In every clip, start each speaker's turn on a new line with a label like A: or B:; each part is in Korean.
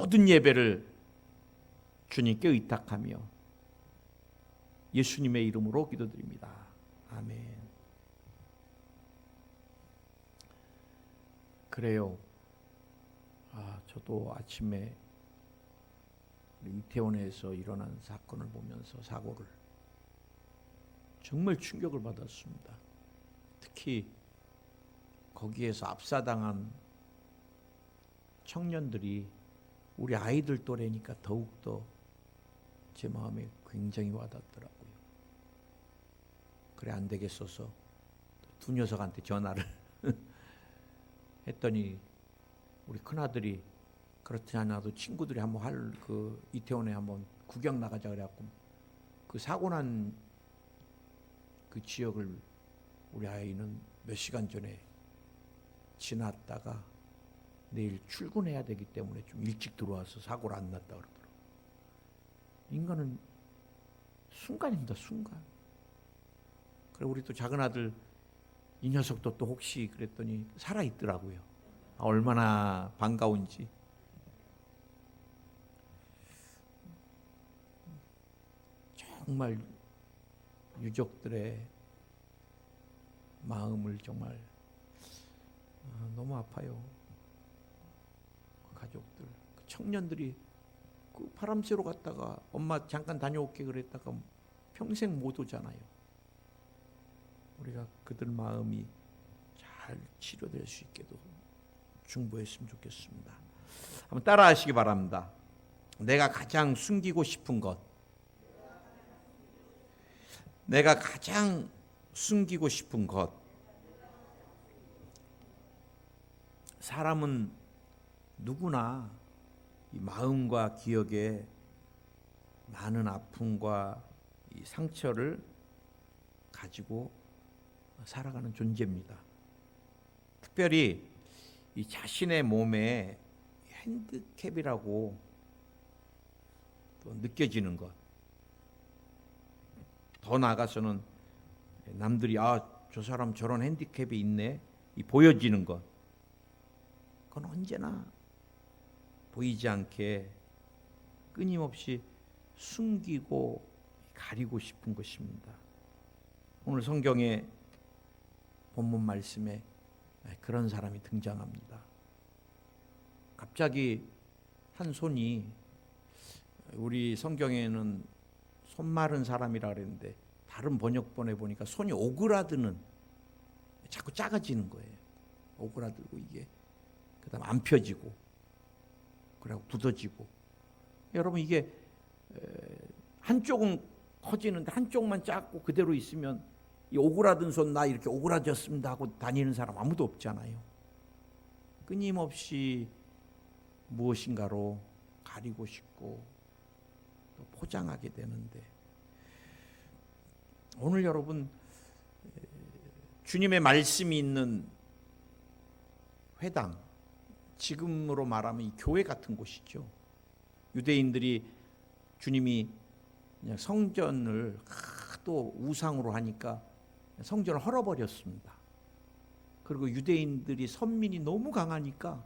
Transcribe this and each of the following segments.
A: 모든 예배를 주님께 의탁하며 예수님의 이름으로 기도드립니다. 아멘. 그래요. 저도 아침에 이태원에서 일어난 사건을 보면서 사고를 정말 충격을 받았습니다. 특히 거기에서 압사당한 청년들이 우리 아이들 또래니까 더욱더 제 마음에 굉장히 와닿더라고요. 그래 안 되겠어서 두 녀석한테 전화를 했더니 우리 큰아들이 그렇지 않아도 친구들이 한번 그 이태원에 한번 구경 나가자 그래갖고 그 사고 난 그 지역을 우리 아이는 몇 시간 전에 지났다가 내일 출근해야 되기 때문에 좀 일찍 들어와서 사고를 안 났다 그러더라고요. 인간은 순간입니다, 순간. 그래 우리 또 작은 아들 이 녀석도 또 혹시 그랬더니 살아있더라고요. 얼마나 반가운지. 정말 유족들의 마음을 정말 너무 아파요. 그 가족들, 그 청년들이 그 바람 쐬러 갔다가 엄마 잠깐 다녀올게 그랬다가 평생 못 오잖아요. 우리가 그들 마음이 잘 치료될 수 있게도 중보했으면 좋겠습니다. 한번 따라하시기 바랍니다. 내가 가장 숨기고 싶은 것, 내가 가장 숨기고 싶은 것. 사람은 누구나 이 마음과 기억에 많은 아픔과 이 상처를 가지고 살아가는 존재입니다. 특별히 이 자신의 몸에 핸디캡이라고 또 느껴지는 것, 더 나아가서는 남들이 저 사람 저런 핸디캡이 있네 이 보여지는 것, 그건 언제나 보이지 않게 끊임없이 숨기고 가리고 싶은 것입니다. 오늘 성경의 본문 말씀에 그런 사람이 등장합니다. 갑자기 한 손이, 우리 성경에는 손 마른 사람이라 그랬는데 다른 번역본에 보니까 손이 오그라드는, 자꾸 작아지는 거예요. 오그라들고 이게 그다음 안 펴지고 그리고 굳어지고. 여러분 이게 한쪽은 커지는데 한쪽만 작고 그대로 있으면 이 오그라든 손 나 이렇게 오그라졌습니다 하고 다니는 사람 아무도 없잖아요. 끊임없이 무엇인가로 가리고 싶고 또 포장하게 되는데, 오늘 여러분 주님의 말씀이 있는 회당, 지금으로 말하면 이 교회 같은 곳이죠. 유대인들이 주님이 그냥 성전을 또 우상으로 하니까 성전을 헐어버렸습니다. 그리고 유대인들이 선민이 너무 강하니까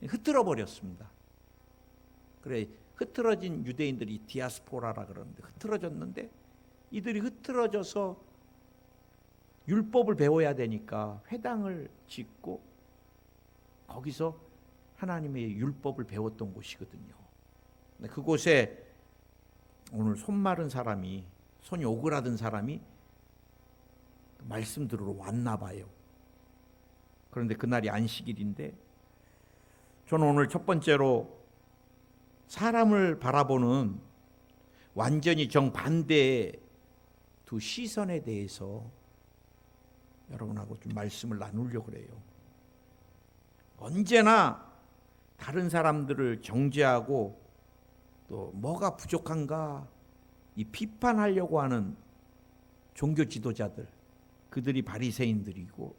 A: 흩어져 버렸습니다. 그래 흩어진 유대인들이 디아스포라라 그러는데 흩어졌는데, 이들이 흩어져서 율법을 배워야 되니까 회당을 짓고 거기서 하나님의 율법을 배웠던 곳이거든요. 그곳에 오늘 손 마른 사람이, 손이 오그라든 사람이 말씀 들으러 왔나 봐요. 그런데 그날이 안식일인데, 저는 오늘 첫 번째로 사람을 바라보는 완전히 정반대의 두 시선에 대해서 여러분하고 좀 말씀을 나누려고 그래요. 언제나 다른 사람들을 정죄하고 또 뭐가 부족한가 이 비판하려고 하는 종교 지도자들, 그들이 바리새인들이고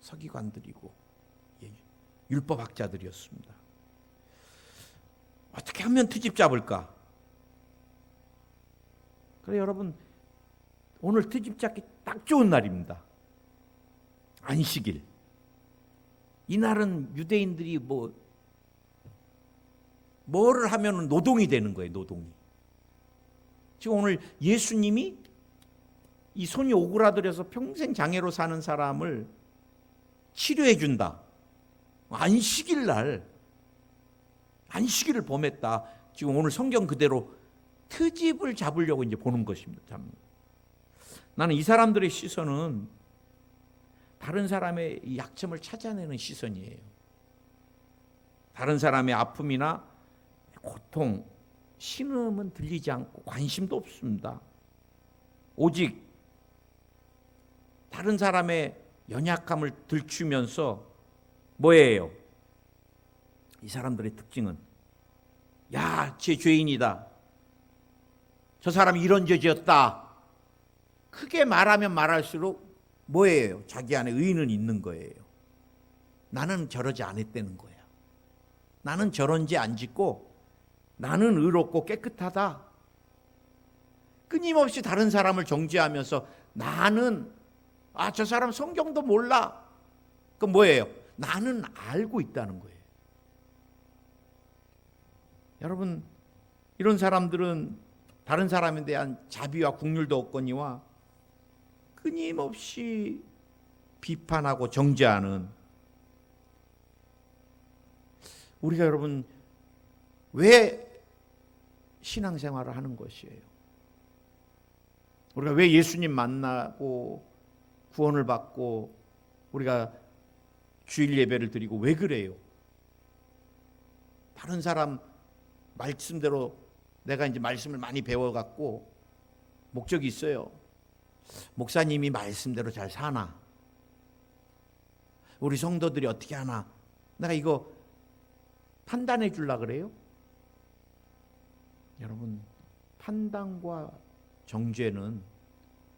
A: 서기관들이고 율법학자들이었습니다. 어떻게 하면 트집 잡을까? 그래 여러분, 오늘 트집 잡기 딱 좋은 날입니다. 안식일. 이날은 유대인들이 뭐를 하면 노동이 되는 거예요. 노동이. 지금 오늘 예수님이 이 손이 오그라들어서 평생 장애로 사는 사람을 치료해 준다. 안식일 날 안식일을 범했다. 지금 오늘 성경 그대로 트집을 잡으려고 이제 보는 것입니다. 나는 이 사람들의 시선은 다른 사람의 이 약점을 찾아내는 시선이에요. 다른 사람의 아픔이나 고통, 신음은 들리지 않고 관심도 없습니다. 오직 다른 사람의 연약함을 들추면서 뭐예요? 이 사람들의 특징은 야, 쟤 죄인이다. 저 사람이 이런 죄 지었다. 크게 말하면 말할수록 뭐예요? 자기 안에 의의는 있는 거예요. 나는 저러지 않았다는 거야. 나는 저런 죄 안 짓고 나는 의롭고 깨끗하다. 끊임없이 다른 사람을 정죄하면서 나는 저 사람 성경도 몰라. 그건 뭐예요? 나는 알고 있다는 거예요. 여러분, 이런 사람들은 다른 사람에 대한 자비와 국률도 없거니와 끊임없이 비판하고 정죄하는, 우리가 여러분 왜 신앙생활을 하는 것이에요? 우리가 왜 예수님 만나고 구원을 받고 우리가 주일 예배를 드리고 왜 그래요? 다른 사람 말씀대로 내가 이제 말씀을 많이 배워갖고 목적이 있어요. 목사님이 말씀대로 잘 사나? 우리 성도들이 어떻게 하나? 내가 이거 판단해 주려고 그래요? 여러분, 판단과 정죄는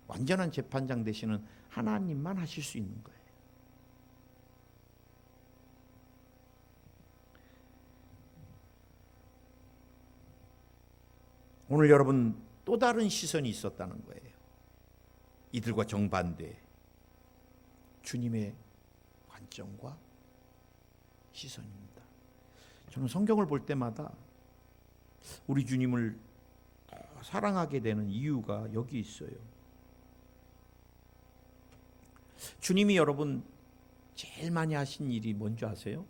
A: 완전한 재판장 되시는 하나님만 하실 수 있는 거예요. 오늘 여러분 또 다른 시선이 있었다는 거예요. 이들과 정반대 주님의 관점과 시선입니다. 저는 성경을 볼 때마다 우리 주님을 더 사랑하게 되는 이유가 여기 있어요. 주님이 여러분 제일 많이 하신 일이 뭔지 아세요?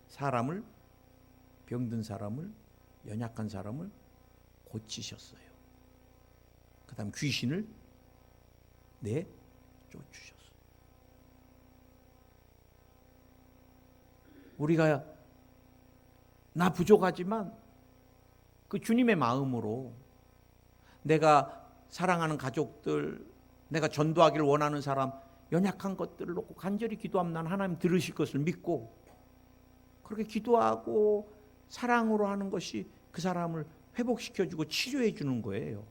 A: 사람을, 병든 사람을, 연약한 사람을 고치셨어요. 그 다음 귀신을 내쫓으셨어요. 우리가 나 부족하지만 그 주님의 마음으로 내가 사랑하는 가족들, 내가 전도하기를 원하는 사람, 연약한 것들을 놓고 간절히 기도하면 난 하나님 들으실 것을 믿고 그렇게 기도하고 사랑으로 하는 것이 그 사람을 회복시켜주고 치료해 주는 거예요.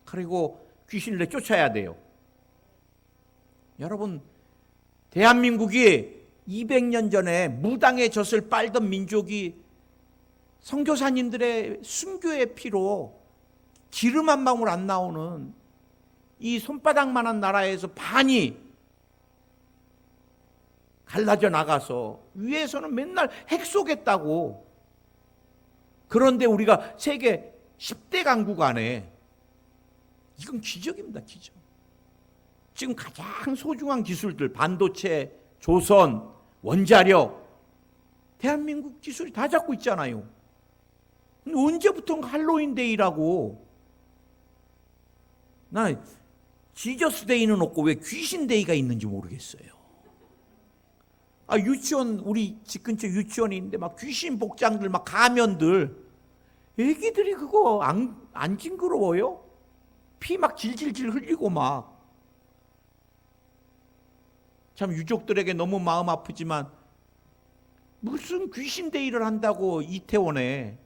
A: 그리고 귀신을 내쫓아야 돼요. 여러분, 대한민국이 200년 전에 무당의 젖을 빨던 민족이 선교사님들의 순교의 피로 기름 한 방울 안 나오는 이 손바닥만한 나라에서 반이 갈라져 나가서 위에서는 맨날 핵 쏘겠다고. 그런데 우리가 세계 10대 강국 안에, 이건 기적입니다. 기적. 지금 가장 소중한 기술들, 반도체, 조선, 원자력, 대한민국 기술이 다 잡고 있잖아요. 언제부턴가 할로윈데이라고. 나 지저스데이는 없고 왜 귀신데이가 있는지 모르겠어요. 유치원, 우리 집 근처 유치원이 있는데 막 귀신 복장들, 막 가면들, 애기들이 그거 안 징그러워요? 피 막 질질질 흘리고 막. 참 유족들에게 너무 마음 아프지만 무슨 귀신데이를 한다고 이태원에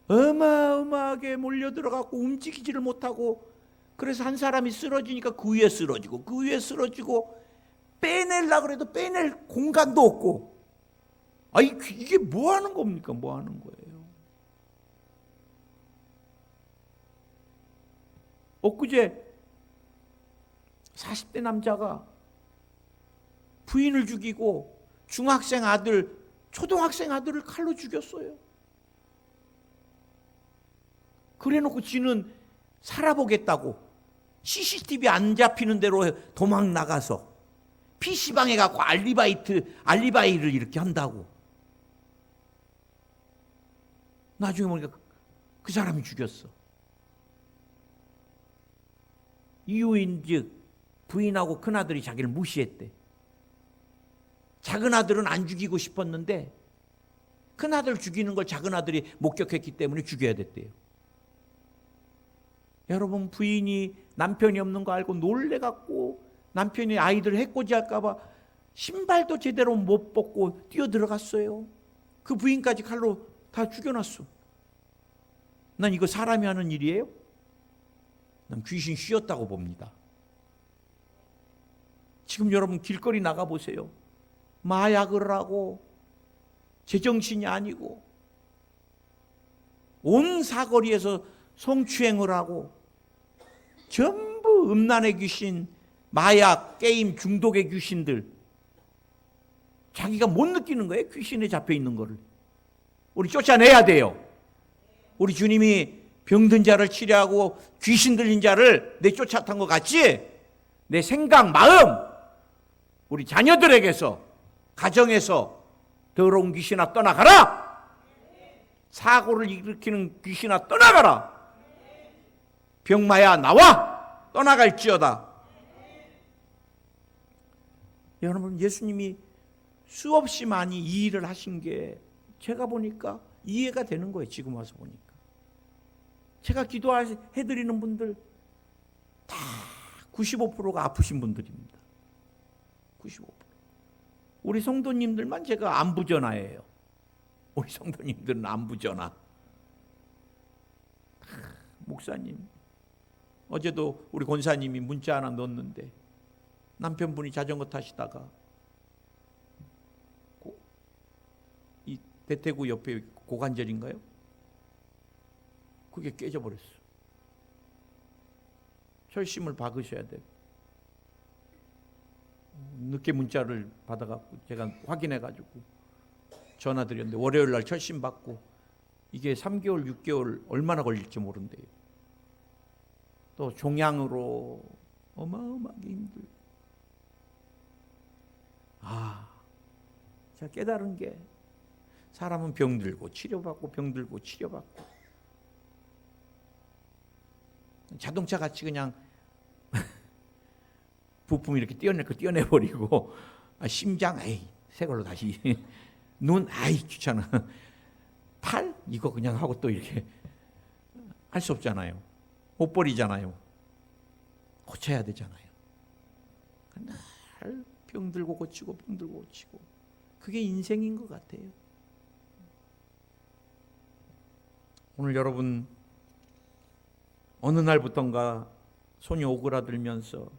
A: 어마어마하게 몰려들어가고 움직이지를 못하고, 그래서 한 사람이 쓰러지니까 그 위에 쓰러지고 그 위에 쓰러지고 빼내려고 해도 빼낼 공간도 없고. 이게 뭐 하는 겁니까? 뭐 하는 거예요? 엊그제 40대 남자가 부인을 죽이고 중학생 아들, 초등학생 아들을 칼로 죽였어요. 그래놓고 지는 살아보겠다고 CCTV 안 잡히는 대로 도망 나가서 PC방에 가고 알리바이를 이렇게 한다고. 나중에 보니까 그 사람이 죽였어. 이유인즉 부인하고 큰아들이 자기를 무시했대. 작은아들은 안 죽이고 싶었는데 큰아들 죽이는 걸 작은아들이 목격했기 때문에 죽여야 됐대요. 여러분, 부인이 남편이 없는 거 알고 놀래갖고 남편이 아이들 해코지 할까봐 신발도 제대로 못 벗고 뛰어들어갔어요. 그 부인까지 칼로 다 죽여놨어. 난 이거 사람이 하는 일이에요? 난 귀신 씌었다고 봅니다. 지금 여러분 길거리 나가보세요. 마약을 하고 제정신이 아니고 온 사거리에서 성추행을 하고 전부 음란의 귀신, 마약, 게임 중독의 귀신들. 자기가 못 느끼는 거예요. 귀신에 잡혀 있는 거를. 우리 쫓아내야 돼요. 우리 주님이 병든 자를 치료하고 귀신 들린 자를 내쫓았던 것 같이 내 생각, 마음, 우리 자녀들에게서, 가정에서 더러운 귀신아 떠나가라. 사고를 일으키는 귀신아 떠나가라. 병마야 나와 떠나갈지어다. 여러분, 예수님이 수없이 많이 이 일을 하신 게 제가 보니까 이해가 되는 거예요. 지금 와서 보니까. 제가 기도해드리는 분들 다 95%가 아프신 분들입니다. 95%. 우리 성도님들만 제가 안부전화예요. 우리 성도님들은 안부전화. 목사님, 어제도 우리 권사님이 문자 하나 넣었는데 남편분이 자전거 타시다가 이 대퇴구 옆에 고관절인가요? 그게 깨져버렸어. 철심을 박으셔야 돼요. 늦게 문자를 받아갖고 제가 확인해가지고 전화드렸는데 월요일날 철심 받고 이게 3개월, 6개월 얼마나 걸릴지 모른대요. 또 종양으로 어마어마하게 힘들고. 제가 깨달은 게 사람은 병들고 치료받고 병들고 치료받고 자동차 같이 그냥 부품 이렇게 떼어내버리고 심장 새 걸로 다시 눈 귀찮아 팔 이거 그냥 하고 또 이렇게 할 수 없잖아요. 못 버리잖아요. 고쳐야 되잖아요. 날 병들고 고치고 병들고 고치고 그게 인생인 것 같아요. 오늘 여러분 어느 날부턴가 손이 오그라들면서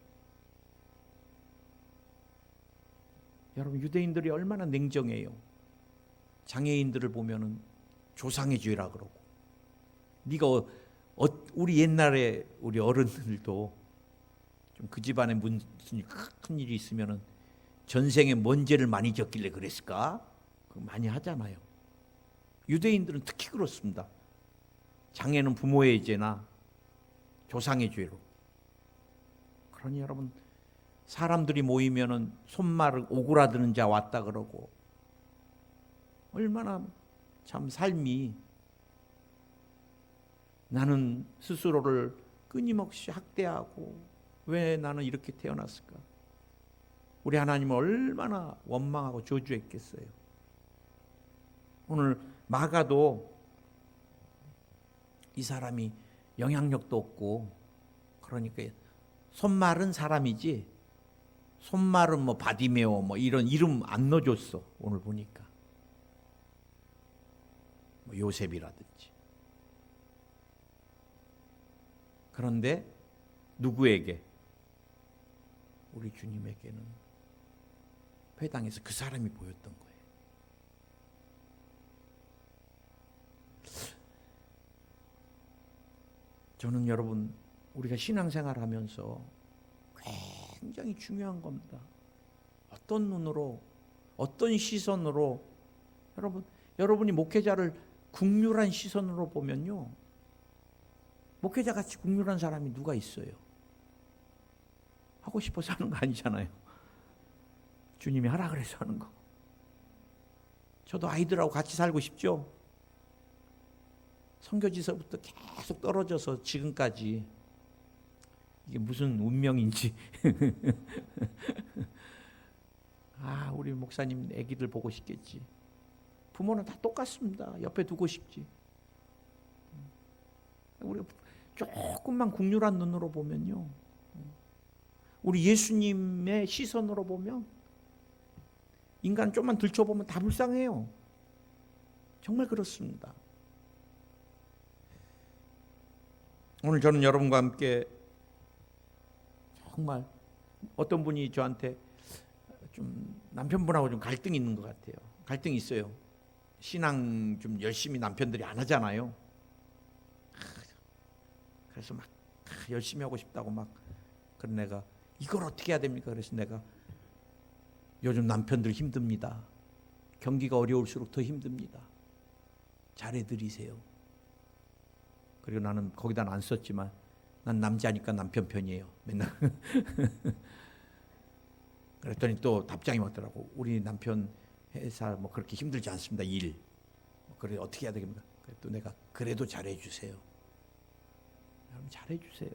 A: 여러분 유대인들이 얼마나 냉정해요. 장애인들을 보면은 조상의 죄라 그러고 네가 우리 옛날에 우리 어른들도 좀 그 집안에 무슨 큰 일이 있으면은 전생에 뭔 죄를 많이 졌길래 그랬을까? 그거 많이 하잖아요. 유대인들은 특히 그렇습니다. 장애는 부모의 죄나 조상의 죄로. 그러니 여러분 사람들이 모이면은 손마르 오그라드는 자 왔다 그러고 얼마나 참 삶이 나는 스스로를 끊임없이 학대하고 왜 나는 이렇게 태어났을까? 우리 하나님은 얼마나 원망하고 저주했겠어요. 오늘 마가도 이 사람이 영향력도 없고 그러니까 손마른 사람이지 손마른 뭐 바디메오 뭐 이런 이름 안 넣어줬어. 오늘 보니까 뭐 요셉이라든지. 그런데 누구에게? 우리 주님에게는 회당에서 그 사람이 보였던 거예요. 저는 여러분 우리가 신앙생활 하면서 굉장히 중요한 겁니다. 어떤 눈으로 어떤 시선으로, 여러분이 목회자를 국률한 시선으로 보면요, 목회자같이 국률한 사람이 누가 있어요? 하고 싶어서 하는 거 아니잖아요. 주님이 하라 그래서 하는 거. 저도 아이들하고 같이 살고 싶죠. 선교지서부터 계속 떨어져서 지금까지 이게 무슨 운명인지. 아, 우리 목사님 아기들 보고 싶겠지. 부모는 다 똑같습니다. 옆에 두고 싶지. 우리가 조금만 국률한 눈으로 보면요, 우리 예수님의 시선으로 보면 인간 좀만 들춰보면 다 불쌍해요. 정말 그렇습니다. 오늘 저는 여러분과 함께 정말 어떤 분이 저한테 좀 남편분하고 좀 갈등이 있는 것 같아요. 갈등이 있어요. 신앙 좀 열심히 남편들이 안 하잖아요. 그래서 막 열심히 하고 싶다고 막. 그런 내가 이걸 어떻게 해야 됩니까? 그래서 내가 요즘 남편들 힘듭니다. 경기가 어려울수록 더 힘듭니다. 잘해드리세요. 그리고 나는 거기다 안 썼지만 난 남자니까 남편 편이에요. 맨날. 그랬더니 또 답장이 왔더라고. 우리 남편 회사 뭐 그렇게 힘들지 않습니다. 일. 그래 어떻게 해야 되겠습니까? 또 내가 그래도 잘해주세요. 여러분 잘해주세요.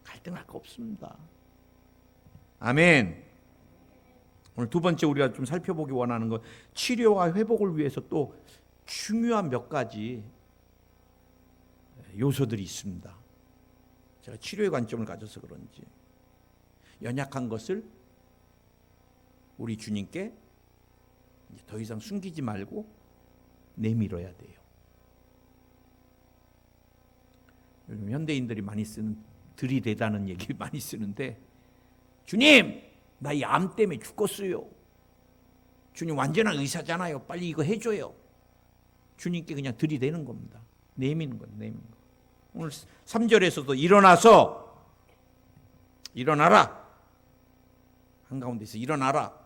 A: 갈등할 거 없습니다. 아멘. 오늘 두 번째 우리가 좀 살펴보기 원하는 건 치료와 회복을 위해서 또 중요한 몇 가지 요소들이 있습니다. 제가 치료의 관점을 가져서 그런지 연약한 것을 우리 주님께 더 이상 숨기지 말고 내밀어야 돼요. 요즘 현대인들이 많이 쓰는 들이대다는 얘기 많이 쓰는데, 주님 나 이 암 때문에 죽겠어요. 주님 완전한 의사잖아요. 빨리 이거 해줘요. 주님께 그냥 들이대는 겁니다. 내미는 거예요. 내미는 거. 오늘 3절에서도 일어나라. 한가운데서 일어나라.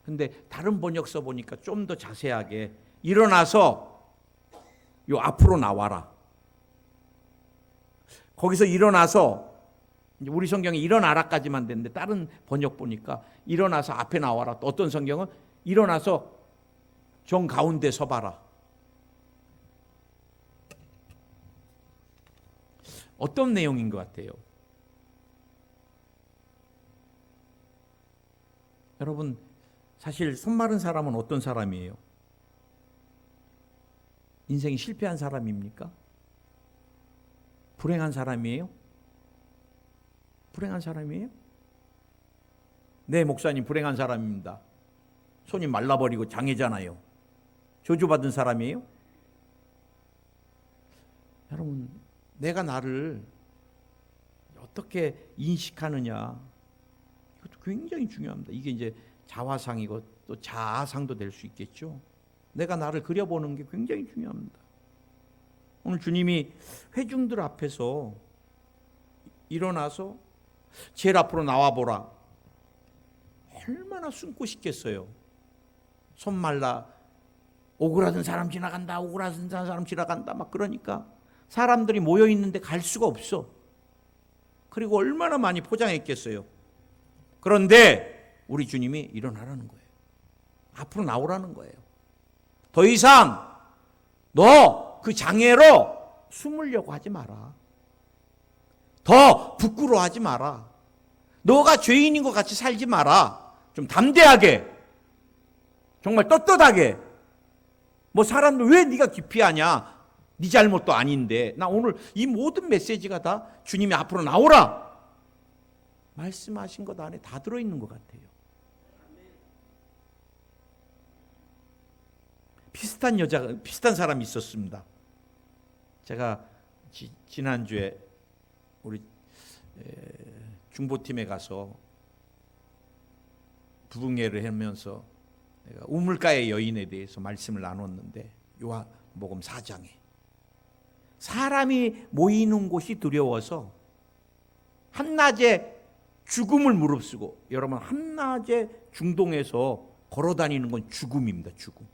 A: 근데 다른 번역서 보니까 좀 더 자세하게 일어나서 요 앞으로 나와라. 거기서 일어나서 우리 성경에 일어나라까지만 됐는데 다른 번역 보니까 일어나서 앞에 나와라. 또 어떤 성경은 일어나서 정 가운데 서봐라. 어떤 내용인 것 같아요? 여러분 사실 손 마른 사람은 어떤 사람이에요? 인생이 실패한 사람입니까? 불행한 사람이에요? 불행한 사람이에요? 네, 목사님 불행한 사람입니다. 손이 말라버리고 장애잖아요. 저주받은 사람이에요? 여러분, 내가 나를 어떻게 인식하느냐, 이것도 굉장히 중요합니다. 이게 이제 자화상이고 또 자아상도 될 수 있겠죠. 내가 나를 그려보는 게 굉장히 중요합니다. 오늘 주님이 회중들 앞에서 일어나서 제일 앞으로 나와보라. 얼마나 숨고 싶겠어요. 손 말라 오그라든 사람 지나간다. 오그라든 사람 지나간다. 막 그러니까 사람들이 모여있는데 갈 수가 없어. 그리고 얼마나 많이 포장했겠어요. 그런데 우리 주님이 일어나라는 거예요. 앞으로 나오라는 거예요. 더 이상 너 그 장애로 숨으려고 하지 마라. 더 부끄러워하지 마라. 너가 죄인인 것 같이 살지 마라. 좀 담대하게, 정말 떳떳하게. 뭐 사람들 왜 네가 기피하냐? 네 잘못도 아닌데. 나 오늘 이 모든 메시지가 다 주님이 앞으로 나오라 말씀하신 것 안에 다 들어있는 것 같아요. 비슷한 사람이 있었습니다. 제가 지난주에 우리 중보팀에 가서 부흥회를 하면서 내가 우물가의 여인에 대해서 말씀을 나눴는데, 요한복음 4장에 사람이 모이는 곳이 두려워서 한낮에 죽음을 무릅쓰고, 여러분 한낮에 중동에서 걸어다니는 건 죽음입니다. 죽음.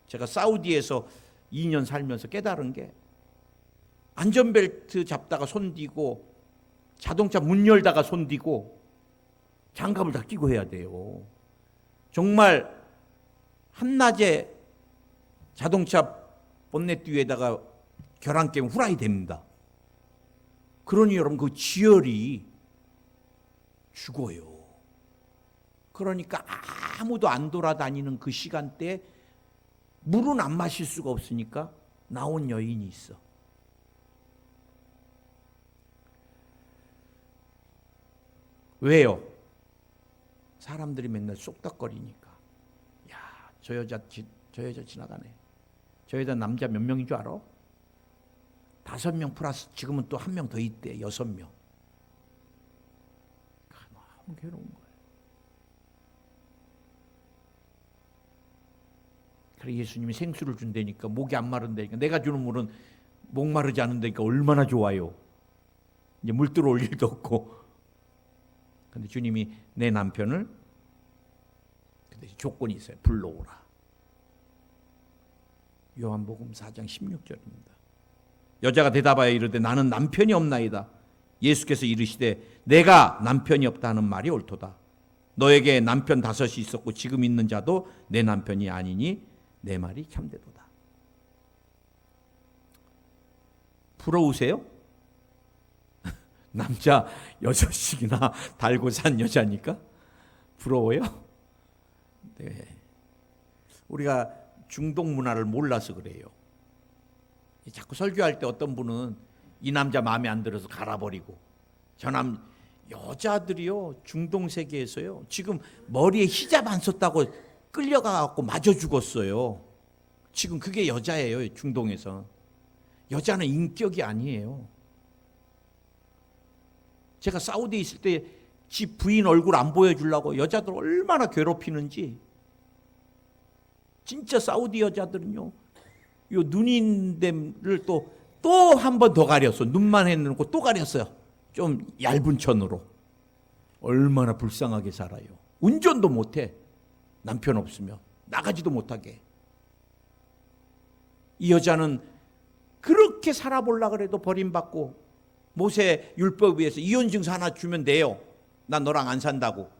A: 제가 사우디에서 2년 살면서 깨달은 게, 안전벨트 잡다가 손디고, 자동차 문 열다가 손디고, 장갑을 다 끼고 해야 돼요. 정말 한낮에 자동차 본넷 뒤에다가 결항 깨면 후라이 됩니다. 그러니 여러분 그 지혈이 죽어요. 그러니까 아무도 안 돌아다니는 그 시간대에 물은 안 마실 수가 없으니까 나온 여인이 있어. 왜요? 사람들이 맨날 쏙닥거리니까. 야, 저 여자 지나가네. 저 여자 남자 몇 명인 줄 알아? 5명 플러스 지금은 또 1명 더 있대. 6명. 너무 괴로운 거예요. 그래, 예수님이 생수를 준다니까, 목이 안 마른다니까, 내가 주는 물은 목마르지 않은다니까 얼마나 좋아요. 이제 물 들어올 일도 없고. 근데 주님이 내 남편을, 근데 조건이 있어요. 불러오라. 요한복음 4장 16절입니다. 여자가 대답하여 이르되 나는 남편이 없나이다. 예수께서 이르시되 내가 남편이 없다 하는 말이 옳도다. 너에게 남편 5이 있었고 지금 있는 자도 내 남편이 아니니 내 말이 참되도다. 부러우세요? 남자 6씩이나 달고 산 여자니까 부러워요? 네. 우리가 중동 문화를 몰라서 그래요. 자꾸 설교할 때 어떤 분은 이 남자 마음에 안 들어서 갈아버리고, 여자들이요 중동 세계에서요 지금 머리에 히잡 안 썼다고 끌려가갖고 맞아 죽었어요. 지금 그게 여자예요. 중동에서 여자는 인격이 아니에요. 제가 사우디에 있을 때 집 부인 얼굴 안 보여주려고 여자들 얼마나 괴롭히는지. 진짜 사우디 여자들은요, 요 눈인대를 또 한 번 더 가렸어. 눈만 해놓고 또 가렸어요. 좀 얇은 천으로. 얼마나 불쌍하게 살아요. 운전도 못해. 남편 없으면 나가지도 못하게. 이 여자는 그렇게 살아보려고 그래도 버림받고, 모세 율법 위에서 이혼증서 하나 주면 돼요. 난 너랑 안 산다고.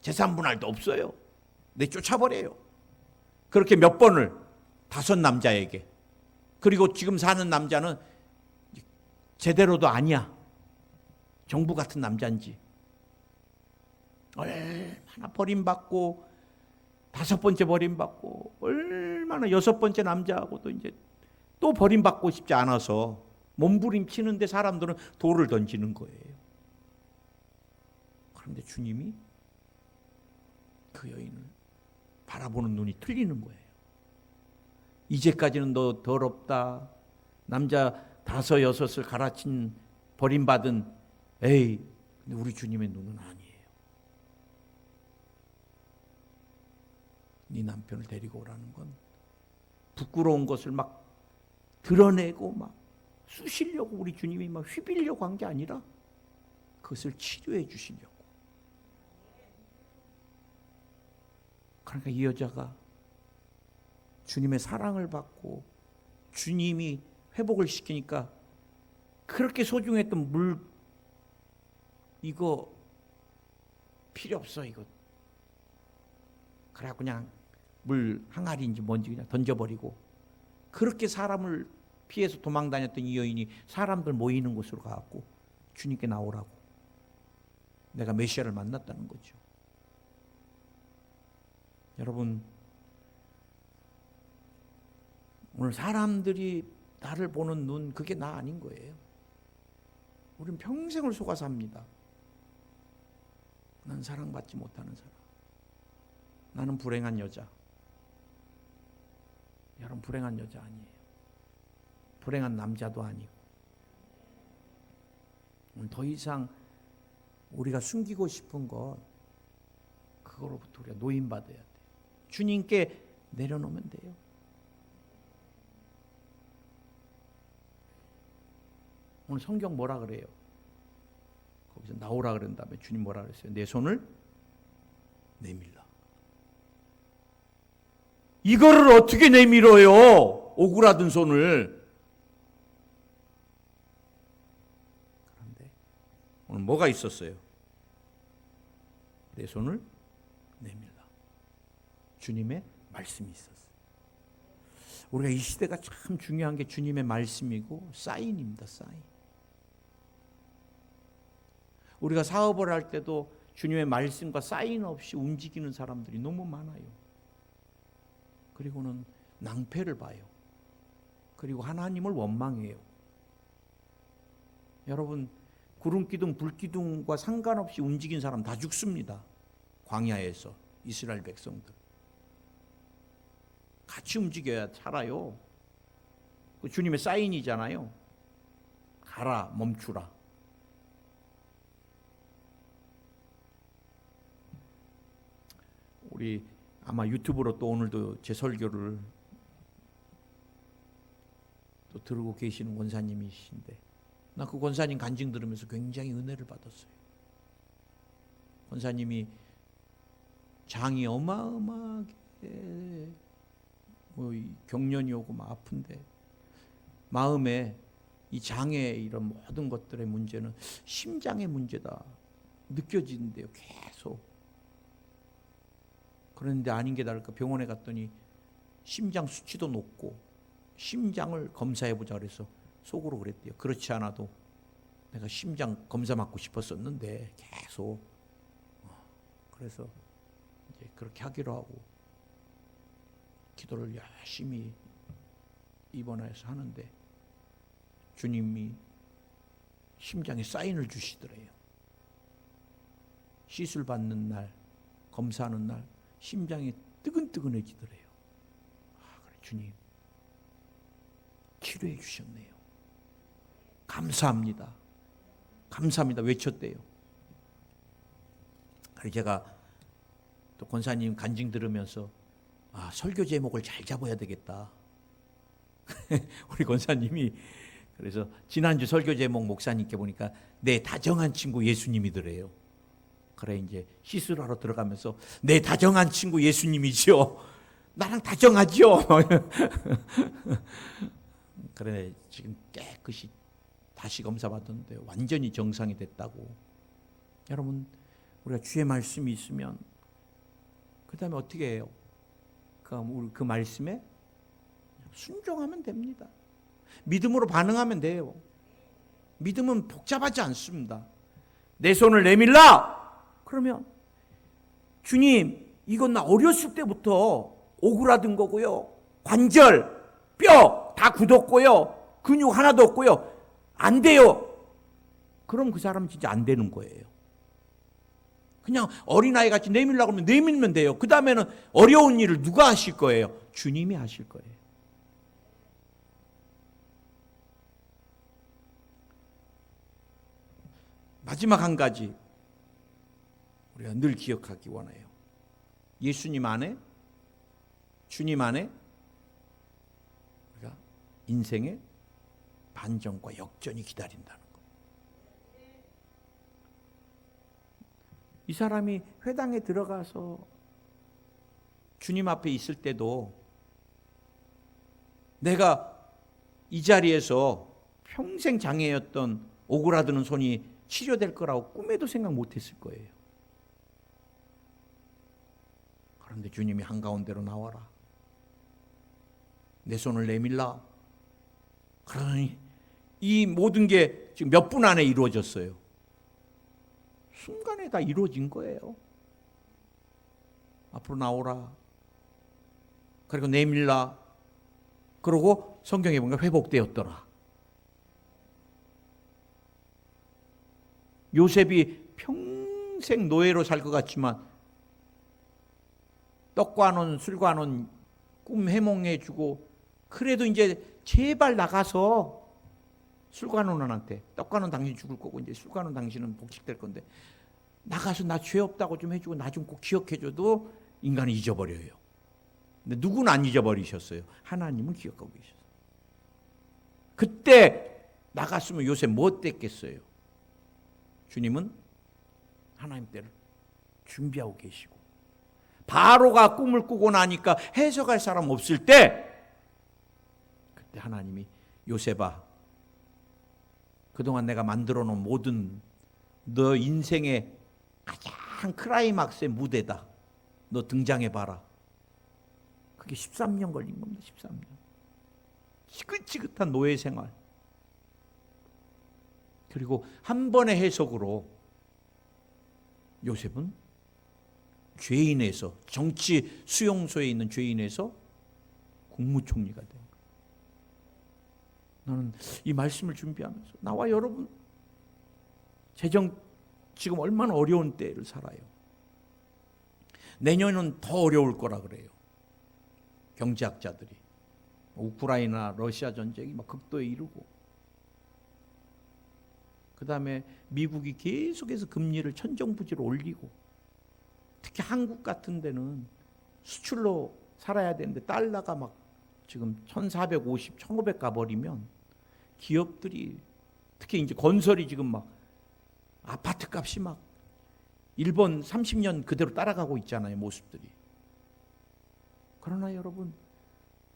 A: 재산 분할도 없어요. 내쫓아버려요. 그렇게 몇 번을, 5 남자에게. 그리고 지금 사는 남자는 제대로도 아니야. 정부 같은 남자인지. 얼마나 버림받고, 5번째 버림받고, 얼마나 6번째 남자하고도 이제 또 버림받고 싶지 않아서 몸부림치는데 사람들은 돌을 던지는 거예요. 그런데 주님이 그 여인을 바라보는 눈이 틀리는 거예요. 이제까지는 너 더럽다, 남자 5, 6을 갈아친 버림받은, 근데 우리 주님의 눈은 아니에요. 네 남편을 데리고 오라는 건 부끄러운 것을 막 드러내고 막 쑤시려고 우리 주님이 막 휘비려고 한 게 아니라 그것을 치료해 주시려고. 그러니까 이 여자가 주님의 사랑을 받고 주님이 회복을 시키니까 그렇게 소중했던 물, 이거 필요 없어 이거. 그래 그냥 물 항아리인지 뭔지 그냥 던져버리고, 그렇게 사람을 피해서 도망다녔던 이 여인이 사람들 모이는 곳으로 가고 주님께 나오라고, 내가 메시아를 만났다는 거죠. 여러분, 오늘 사람들이 나를 보는 눈, 그게 나 아닌 거예요. 우린 평생을 속아 삽니다. 난 사랑받지 못하는 사람, 나는 불행한 여자. 여러분, 불행한 여자 아니에요. 불행한 남자도 아니고. 더 이상 우리가 숨기고 싶은 것, 그거로부터 우리가 노인받아야 돼요. 주님께 내려놓으면 돼요. 오늘 성경 뭐라 그래요? 거기서 나오라 그런 다음에 주님 뭐라 그랬어요? 내 손을 내밀라. 이거를 어떻게 내밀어요? 오그라든 손을. 그런데 오늘 뭐가 있었어요? 내 손을 내밀라. 주님의 말씀이 있었어요. 우리가 이 시대가 참 중요한 게 주님의 말씀이고 사인입니다. 사인. 우리가 사업을 할 때도 주님의 말씀과 사인 없이 움직이는 사람들이 너무 많아요. 그리고는 낭패를 봐요. 그리고 하나님을 원망해요. 여러분, 구름기둥, 불기둥과 상관없이 움직인 사람 다 죽습니다. 광야에서 이스라엘 백성들. 같이 움직여야 살아요. 그 주님의 사인이잖아요. 가라, 멈추라. 우리 아마 유튜브로 또 오늘도 제 설교를 또 들고 계시는 권사님이신데, 나 그 권사님 간증 들으면서 굉장히 은혜를 받았어요. 권사님이 장이 어마어마하게 경련이 오고 막 아픈데, 마음에 이 장의 이런 모든 것들의 문제는 심장의 문제다 느껴지는데요. 계속. 그런데 아닌 게 다를까 병원에 갔더니 심장 수치도 높고 심장을 검사해보자 그래서 속으로 그랬대요. 그렇지 않아도 내가 심장 검사 받고 싶었었는데 계속. 그래서 이제 그렇게 하기로 하고 기도를 열심히 입원해서 하는데 주님이 심장에 사인을 주시더래요. 시술 받는 날, 검사하는 날 심장이 뜨근뜨근해지더래요. 그래, 주님 치료해 주셨네요. 감사합니다. 감사합니다. 외쳤대요. 그래서 제가 또 권사님 간증 들으면서 설교 제목을 잘 잡아야 되겠다. 우리 권사님이 그래서 지난주 설교 제목 목사님께 보니까 내 다정한 친구 예수님이더래요. 그래 이제 시술하러 들어가면서 내 다정한 친구 예수님이죠. 나랑 다정하죠. 그래 지금 깨끗이 다시 검사 받았는데 완전히 정상이 됐다고. 여러분 우리가 주의 말씀이 있으면 그 다음에 어떻게 해요? 그 말씀에 순종하면 됩니다. 믿음으로 반응하면 돼요. 믿음은 복잡하지 않습니다. 내 손을 내밀라! 그러면 주님 이건 나 어렸을 때부터 오그라든 거고요. 관절, 뼈 다 굳었고요. 근육 하나도 없고요. 안 돼요. 그럼 그 사람은 진짜 안 되는 거예요. 그냥 어린아이 같이 내밀라고 하면 내밀면 돼요. 그 다음에는 어려운 일을 누가 하실 거예요? 주님이 하실 거예요. 마지막 한 가지 우리가 늘 기억하기 원해요. 예수님 안에, 주님 안에 우리가 인생의 반전과 역전이 기다린다는 것. 이 사람이 회당에 들어가서 주님 앞에 있을 때도 내가 이 자리에서 평생 장애였던 오그라드는 손이 치료될 거라고 꿈에도 생각 못했을 거예요. 그런데 주님이 한가운데로 나와라. 내 손을 내밀라. 그러니 이 모든 게 지금 몇 분 안에 이루어졌어요. 순간에 다 이루어진 거예요. 앞으로 나오라. 그리고 내밀라. 그러고 성경에 보니까 회복되었더라. 요셉이 평생 노예로 살 것 같지만 떡과 논 술과 논 꿈 해몽해주고 그래도 이제 제발 나가서 술과 논한테 떡과 논 당신 죽을 거고 이제 술과 논 당신은 복직될 건데 나가서 나 죄 없다고 좀 해주고 나 좀 꼭 기억해줘도 인간은 잊어버려요. 근데 누구는 안 잊어버리셨어요. 하나님은 기억하고 계셨어요. 그때 나갔으면 요셉 뭐 어땠겠어요? 주님은 하나님 때를 준비하고 계시고, 바로가 꿈을 꾸고 나니까 해석할 사람 없을 때, 그때 하나님이 요셉아, 그동안 내가 만들어 놓은 모든 너 인생의 가장 클라이막스의 무대다. 너 등장해 봐라. 그게 13년 걸린 겁니다. 13년. 지긋지긋한 노예 생활. 그리고 한 번의 해석으로 요셉은 죄인에서, 정치 수용소에 있는 죄인에서 국무총리가 된 거예요. 나는 이 말씀을 준비하면서 나와 여러분 재정 지금 얼마나 어려운 때를 살아요. 내년은 더 어려울 거라 그래요. 경제학자들이. 우크라이나 러시아 전쟁이 막 극도에 이르고, 그 다음에 미국이 계속해서 금리를 천정부지로 올리고, 특히 한국 같은 데는 수출로 살아야 되는데 달러가 막 지금 1450, 1500 가버리면 기업들이, 특히 이제 건설이 지금 막 아파트 값이 막 일본 30년 그대로 따라가고 있잖아요, 모습들이. 그러나 여러분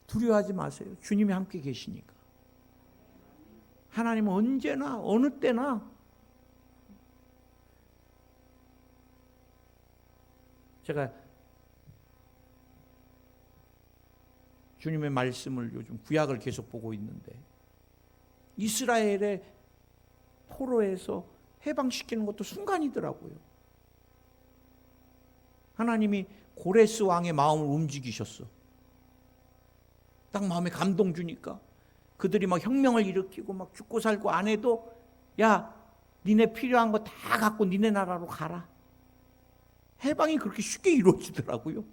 A: 두려워하지 마세요. 주님이 함께 계시니까. 하나님은 언제나 어느 때나 제가 주님의 말씀을 요즘 구약을 계속 보고 있는데, 이스라엘의 포로에서 해방시키는 것도 순간이더라고요. 하나님이 고레스 왕의 마음을 움직이셨어. 딱 마음에 감동 주니까 그들이 막 혁명을 일으키고 막 죽고 살고 안 해도, 야, 니네 필요한 거 다 갖고 니네 나라로 가라. 해방이 그렇게 쉽게 이루어지더라고요.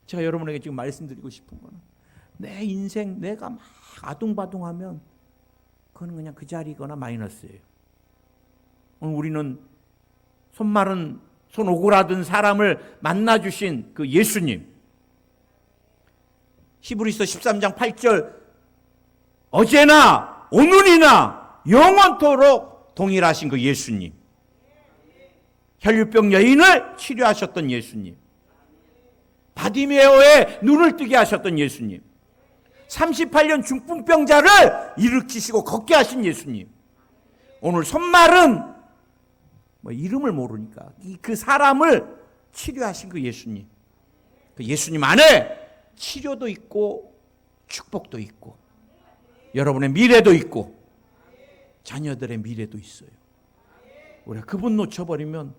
A: 제가 여러분에게 지금 말씀드리고 싶은 거는, 내 인생 내가 막 아둥바둥하면 그건 그냥 그 자리거나 마이너스예요. 오늘 우리는 손마른 손 오그라든 사람을 만나주신 그 예수님, 히브리서 13장 8절, 어제나 오늘이나 영원토록 동일하신 그 예수님, 혈류병 여인을 치료하셨던 예수님, 바디메오의 눈을 뜨게 하셨던 예수님, 38년 중풍병자를 일으키시고 걷게 하신 예수님, 오늘 손마른 뭐 이름을 모르니까 그 사람을 치료하신 그 예수님, 그 예수님 안에 치료도 있고 축복도 있고 여러분의 미래도 있고 자녀들의 미래도 있어요. 우리가 그분 놓쳐버리면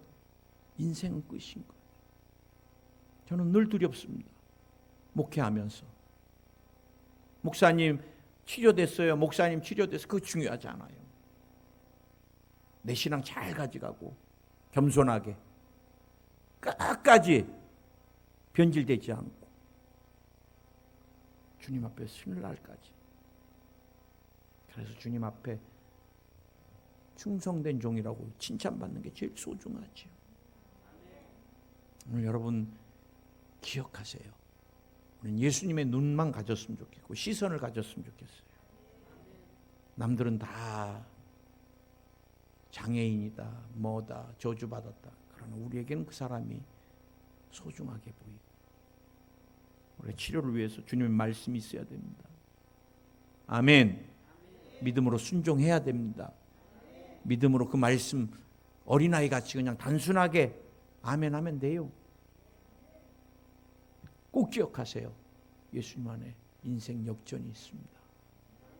A: 인생은 끝인 거예요. 저는 늘 두렵습니다. 목회하면서 목사님 치료됐어요, 목사님 치료됐어요, 그거 중요하지 않아요. 내 신앙 잘 가져가고 겸손하게 끝까지 변질되지 않고 주님 앞에 서는 날까지. 그래서 주님 앞에 충성된 종이라고 칭찬받는 게 제일 소중하죠. 오늘 여러분 기억하세요. 우리는 예수님의 눈만 가졌으면 좋겠고 시선을 가졌으면 좋겠어요. 남들은 다 장애인이다, 뭐다, 저주받았다. 그러나 우리에게는 그 사람이 소중하게 보이고, 우리의 치료를 위해서 주님의 말씀이 있어야 됩니다. 아멘. 믿음으로 순종해야 됩니다. 믿음으로 그 말씀 어린아이 같이 그냥 단순하게 아멘 하면 돼요. 꼭 기억하세요. 예수님 안에 인생 역전이 있습니다.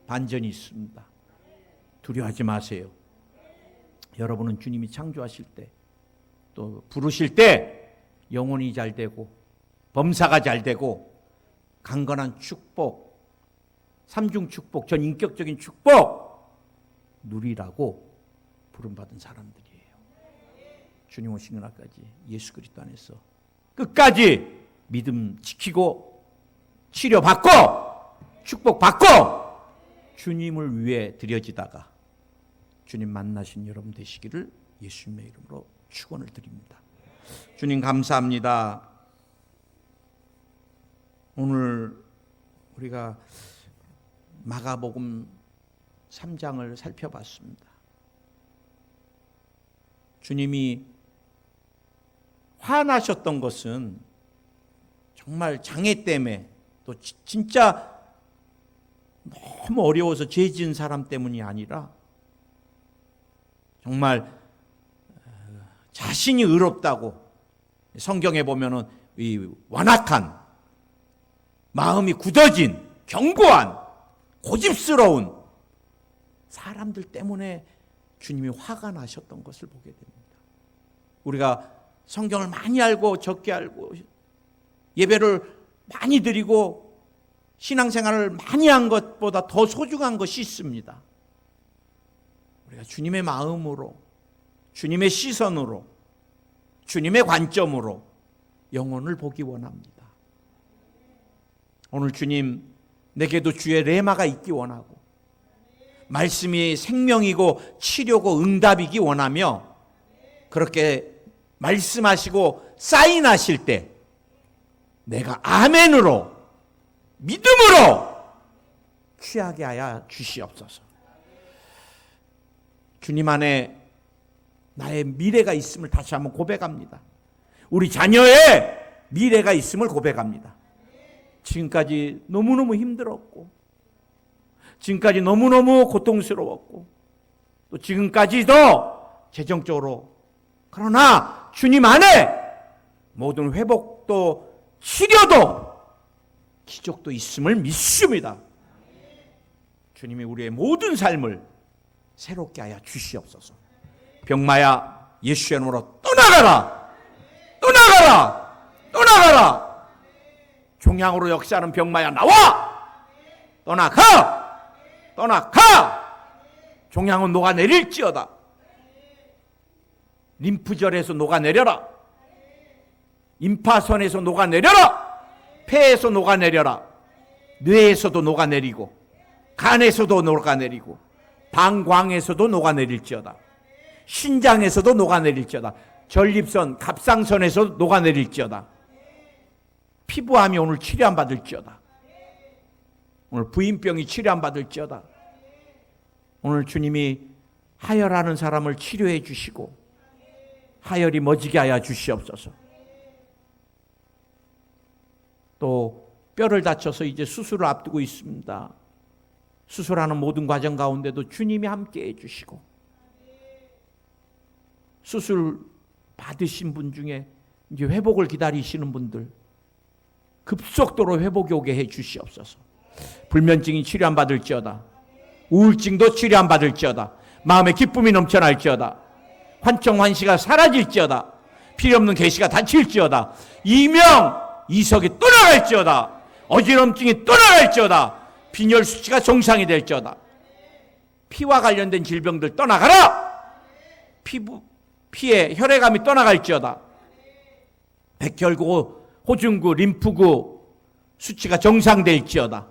A: 반전이 있습니다. 두려워하지 마세요. 여러분은 주님이 창조하실 때, 또 부르실 때 영혼이 잘 되고 범사가 잘 되고 강건한 축복, 삼중 축복, 전 인격적인 축복 누리라고 부름받은 사람들이에요. 주님 오시는 날까지 예수 그리스도 안에서 끝까지 믿음 지키고 치료받고 축복받고 주님을 위해 드려지다가 주님 만나신 여러분 되시기를 예수님의 이름으로 축원을 드립니다. 주님 감사합니다. 오늘 우리가 마가복음 3장을 살펴봤습니다. 주님이 화나셨던 것은 정말 장애 때문에 또 진짜 너무 어려워서 죄 지은 사람 때문이 아니라 정말 자신이 의롭다고 성경에 보면은 이 완악한 마음이 굳어진 견고한 고집스러운 사람들 때문에 주님이 화가 나셨던 것을 보게 됩니다. 우리가 성경을 많이 알고 적게 알고 예배를 많이 드리고 신앙생활을 많이 한 것보다 더 소중한 것이 있습니다. 우리가 주님의 마음으로, 주님의 시선으로, 주님의 관점으로 영혼을 보기 원합니다. 오늘 주님, 내게도 주의 레마가 있기 원하고 말씀이 생명이고 치료고 응답이기 원하며 그렇게 말씀하시고 사인하실 때 내가 아멘으로 믿음으로 취하게 하여 주시옵소서. 주님 안에 나의 미래가 있음을 다시 한번 고백합니다. 우리 자녀의 미래가 있음을 고백합니다. 지금까지 너무너무 힘들었고 지금까지 너무너무 고통스러웠고 또 지금까지도 재정적으로 그러나 주님 안에 모든 회복도 치료도 기적도 있음을 믿습니다. 주님이 우리의 모든 삶을 새롭게 하여 주시옵소서. 병마야 예수의 이름으로 떠나가라. 떠나가라. 떠나가라. 종양으로 역사하는 병마야 나와. 떠나가. 떠나가. 종양은 녹아내릴지어다. 림프절에서 녹아내려라. 임파선에서 녹아내려라. 폐에서 녹아내려라. 뇌에서도 녹아내리고 간에서도 녹아내리고 방광에서도 녹아내릴지어다. 신장에서도 녹아내릴지어다. 전립선, 갑상선에서 녹아내릴지어다. 피부암이 오늘 치료 안 받을지어다. 오늘 부인병이 치료 안 받을지어다. 오늘 주님이 하혈하는 사람을 치료해 주시고 하혈이 멎게 하여 주시옵소서. 또 뼈를 다쳐서 이제 수술을 앞두고 있습니다. 수술하는 모든 과정 가운데도 주님이 함께 해주시고 수술 받으신 분 중에 이제 회복을 기다리시는 분들 급속도로 회복이 오게 해 주시옵소서. 불면증이 치료 안 받을지어다. 우울증도 치료 안 받을지어다. 마음에 기쁨이 넘쳐날지어다. 환청환시가 사라질지어다. 필요없는 계시가 닫힐지어다. 이명 이석이 떠나갈지어다. 어지럼증이 떠나갈지어다. 빈혈 수치가 정상이 될지어다. 피와 관련된 질병들 떠나가라. 피에 혈액암이 떠나갈지어다. 백혈구, 호중구, 림프구 수치가 정상될지어다.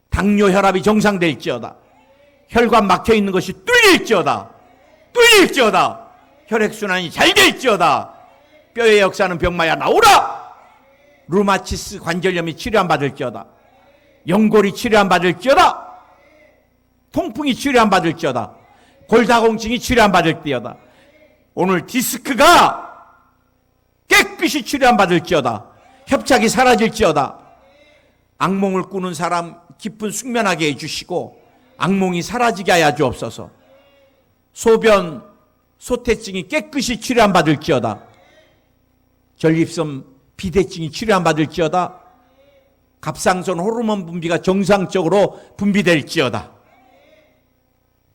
A: 당뇨 혈압이 정상될지어다. 혈관 막혀있는 것이 뚫릴지어다. 뚫릴지어다. 혈액순환이 잘 될지어다. 뼈에 역사하는 병마야 나오라. 루마티스 관절염이 치료 안 받을지어다. 연골이 치료 안 받을지어다. 통풍이 치료 안 받을지어다. 골다공증이 치료 안 받을지어다. 오늘 디스크가 깨끗이 치료 안 받을지어다. 협착이 사라질지어다. 악몽을 꾸는 사람 깊은 숙면하게 해주시고 악몽이 사라지게 하여 주옵소서. 소변 소태증이 깨끗이 치료 안 받을지어다. 전립선 비대증이 치료 안 받을지어다. 갑상선 호르몬 분비가 정상적으로 분비될지어다.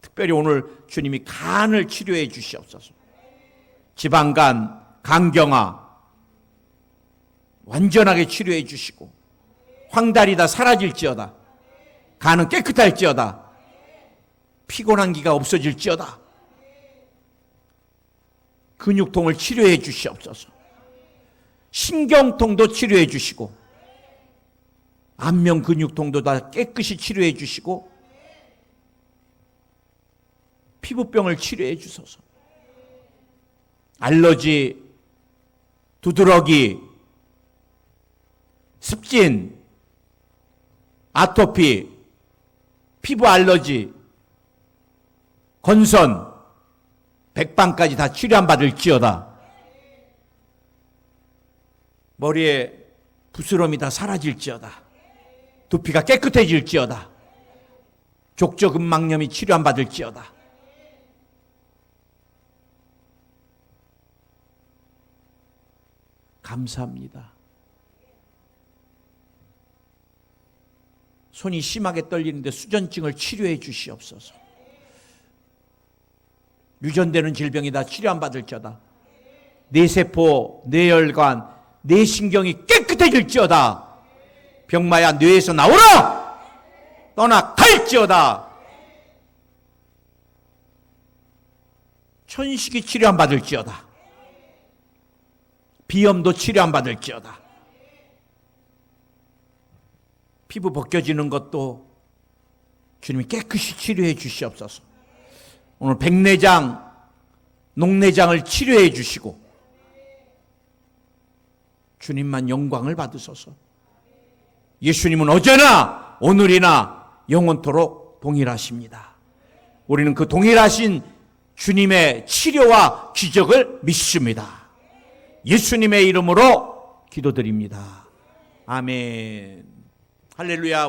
A: 특별히 오늘 주님이 간을 치료해 주시옵소서. 지방간, 간경화 완전하게 치료해 주시고 황달이 다 사라질지어다. 간은 깨끗할지어다. 피곤한 기가 없어질지어다. 근육통을 치료해 주시옵소서. 신경통도 치료해 주시고 안면 근육통도 다 깨끗이 치료해 주시고 피부병을 치료해 주소서. 알러지, 두드러기, 습진, 아토피, 피부 알러지, 건선, 백방까지 다 치료 안 받을지어다. 머리에 부스럼이 다 사라질지어다. 두피가 깨끗해질지어다. 족저근막염이 치료 안 받을지어다. 감사합니다. 손이 심하게 떨리는데 수전증을 치료해 주시옵소서. 유전되는 질병이다. 치료 안 받을지어다. 뇌세포, 뇌혈관, 뇌신경이 깨끗해질지어다. 병마야 뇌에서 나오라! 떠나 갈지어다. 천식이 치료 안 받을지어다. 비염도 치료 안 받을지어다. 피부 벗겨지는 것도 주님이 깨끗이 치료해 주시옵소서. 오늘 백내장, 녹내장을 치료해 주시고 주님만 영광을 받으소서. 예수님은 어제나 오늘이나 영원토록 동일하십니다. 우리는 그 동일하신 주님의 치료와 기적을 믿습니다. 예수님의 이름으로 기도드립니다. 아멘. 할렐루야.